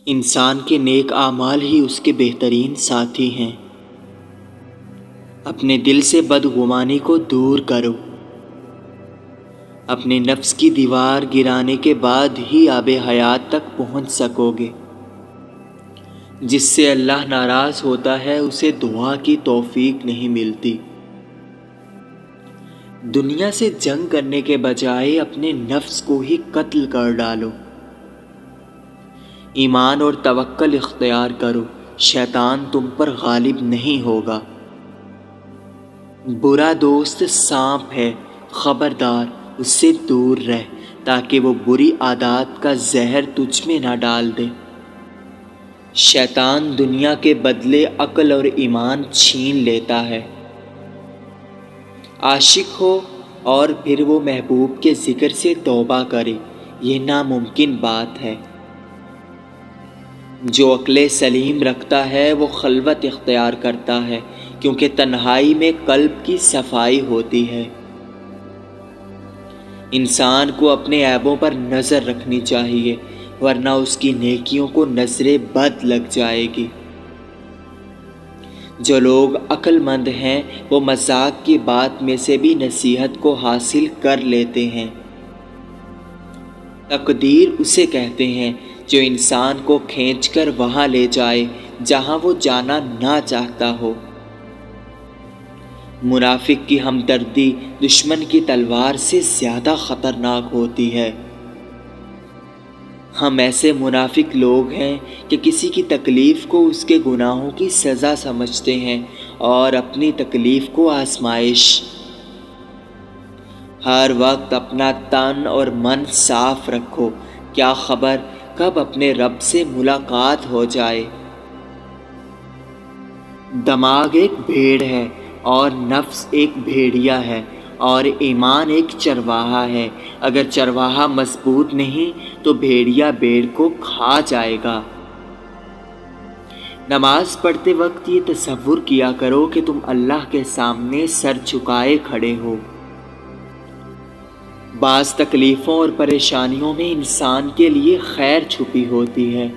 انسان کے نیک اعمال ہی اس کے بہترین ساتھی ہیں۔ اپنے دل سے بدگمانی کو دور کرو۔ اپنے نفس کی دیوار گرانے کے بعد ہی آب حیات تک پہنچ سکو گے۔ جس سے اللہ ناراض ہوتا ہے اسے دعا کی توفیق نہیں ملتی۔ دنیا سے جنگ کرنے کے بجائے اپنے نفس کو ہی قتل کر ڈالو۔ ایمان اور توکل اختیار کرو، شیطان تم پر غالب نہیں ہوگا۔ برا دوست سانپ ہے، خبردار اس سے دور رہ تاکہ وہ بری عادات کا زہر تجھ میں نہ ڈال دے۔ شیطان دنیا کے بدلے عقل اور ایمان چھین لیتا ہے۔ عاشق ہو اور پھر وہ محبوب کے ذکر سے توبہ کرے، یہ ناممکن بات ہے۔ جو عقل سلیم رکھتا ہے وہ خلوت اختیار کرتا ہے، کیونکہ تنہائی میں قلب کی صفائی ہوتی ہے۔ انسان کو اپنے عیبوں پر نظر رکھنی چاہیے، ورنہ اس کی نیکیوں کو نظر بد لگ جائے گی۔ جو لوگ عقل مند ہیں وہ مذاق کی بات میں سے بھی نصیحت کو حاصل کر لیتے ہیں۔ تقدیر اسے کہتے ہیں جو انسان کو کھینچ کر وہاں لے جائے جہاں وہ جانا نہ چاہتا ہو۔ منافق کی ہمدردی دشمن کی تلوار سے زیادہ خطرناک ہوتی ہے۔ ہم ایسے منافق لوگ ہیں کہ کسی کی تکلیف کو اس کے گناہوں کی سزا سمجھتے ہیں اور اپنی تکلیف کو آزمائش۔ ہر وقت اپنا تن اور من صاف رکھو، کیا خبر کب اپنے رب سے ملاقات ہو جائے۔ دماغ ایک بھیڑ ہے اور نفس ایک بھیڑیا ہے اور ایمان ایک چرواہا ہے۔ اگر چرواہا مضبوط نہیں تو بھیڑیا بھیڑ کو کھا جائے گا۔ نماز پڑھتے وقت یہ تصور کیا کرو کہ تم اللہ کے سامنے سر جھکائے کھڑے ہو۔ بعض تکلیفوں اور پریشانیوں میں انسان کے لیے خیر چھپی ہوتی ہے۔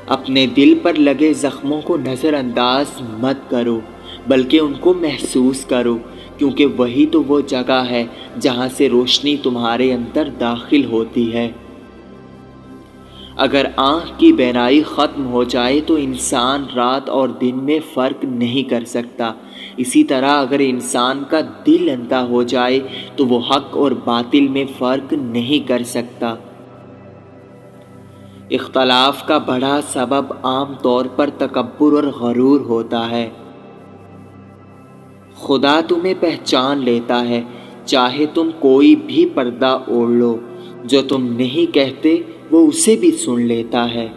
اپنے دل پر لگے زخموں کو نظر انداز مت کرو، بلکہ ان کو محسوس کرو، کیونکہ وہی تو وہ جگہ ہے جہاں سے روشنی تمہارے اندر داخل ہوتی ہے۔ اگر آنکھ کی بینائی ختم ہو جائے تو انسان رات اور دن میں فرق نہیں کر سکتا۔ اسی طرح اگر انسان کا دل اندھا ہو جائے تو وہ حق اور باطل میں فرق نہیں کر سکتا۔ اختلاف کا بڑا سبب عام طور پر تکبر اور غرور ہوتا ہے۔ خدا تمہیں پہچان لیتا ہے، چاہے تم کوئی بھی پردہ اوڑھ لو، جو تم نہیں کہتے وہ اسے بھی سن لیتا ہے۔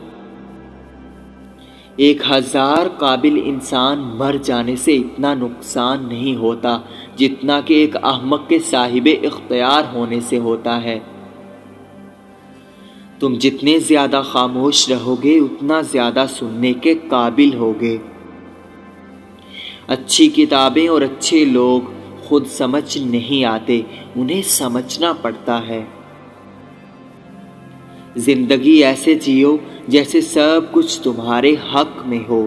1000 قابل انسان مر جانے سے اتنا نقصان نہیں ہوتا جتنا کہ ایک احمق کے صاحب اختیار ہونے سے ہوتا ہے۔ تم جتنے زیادہ خاموش رہو گے اتنا زیادہ سننے کے قابل ہوگے۔ اچھی کتابیں اور اچھے لوگ خود سمجھ نہیں آتے، انہیں سمجھنا پڑتا ہے۔ زندگی ایسے جیو جیسے سب کچھ تمہارے حق میں ہو۔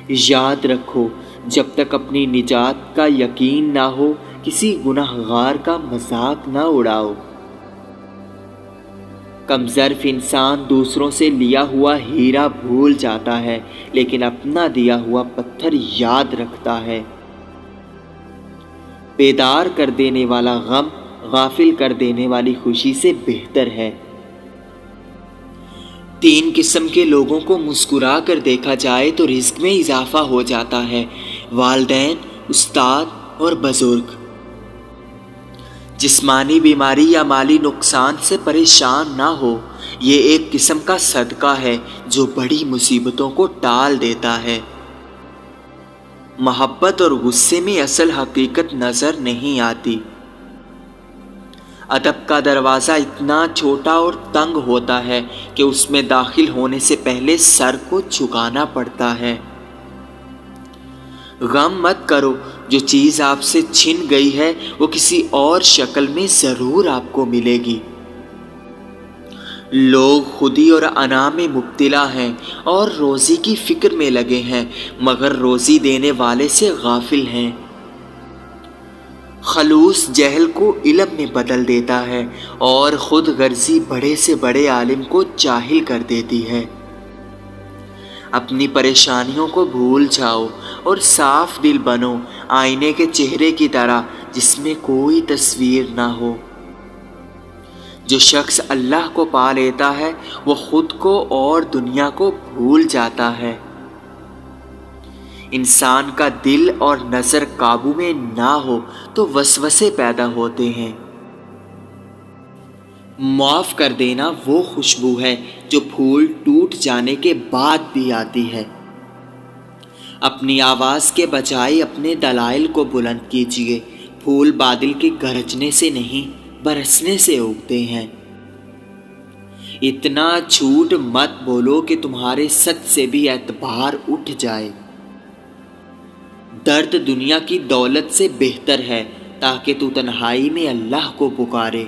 یاد رکھو، جب تک اپنی نجات کا یقین نہ ہو کسی گناہگار کا مذاق نہ اڑاؤ۔ کم ظرف انسان دوسروں سے لیا ہوا ہیرا بھول جاتا ہے، لیکن اپنا دیا ہوا پتھر یاد رکھتا ہے۔ بیدار کر دینے والا غم غافل کر دینے والی خوشی سے بہتر ہے۔ 3 قسم کے لوگوں کو مسکرا کر دیکھا جائے تو رزق میں اضافہ ہو جاتا ہے: والدین، استاد اور بزرگ۔ جسمانی بیماری یا مالی نقصان سے پریشان نہ ہو، یہ ایک قسم کا صدقہ ہے جو بڑی مصیبتوں کو ٹال دیتا ہے۔ محبت اور غصے میں اصل حقیقت نظر نہیں آتی۔ ادب کا دروازہ اتنا چھوٹا اور تنگ ہوتا ہے کہ اس میں داخل ہونے سے پہلے سر کو جھکانا پڑتا ہے۔ غم مت کرو، جو چیز آپ سے چھن گئی ہے وہ کسی اور شکل میں ضرور آپ کو ملے گی۔ لوگ خودی اور انا میں مبتلا ہیں اور روزی کی فکر میں لگے ہیں، مگر روزی دینے والے سے غافل ہیں۔ خلوص جہل کو علم میں بدل دیتا ہے اور خود غرضی بڑے سے بڑے عالم کو جاہل کر دیتی ہے۔ اپنی پریشانیوں کو بھول جاؤ اور صاف دل بنو، آئینے کے چہرے کی طرح جس میں کوئی تصویر نہ ہو۔ جو شخص اللہ کو پا لیتا ہے وہ خود کو اور دنیا کو بھول جاتا ہے۔ انسان کا دل اور نظر قابو میں نہ ہو تو وسوسے پیدا ہوتے ہیں۔ معاف کر دینا وہ خوشبو ہے جو پھول ٹوٹ جانے کے بعد بھی آتی ہے۔ اپنی آواز کے بجائے اپنے دلائل کو بلند کیجیے۔ پھول بادل کے گرجنے سے نہیں، برسنے سے اگتے ہیں۔ اتنا جھوٹ مت بولو کہ تمہارے سچ سے بھی اعتبار اٹھ جائے۔ درد دنیا کی دولت سے بہتر ہے تاکہ تو تنہائی میں اللہ کو پکارے۔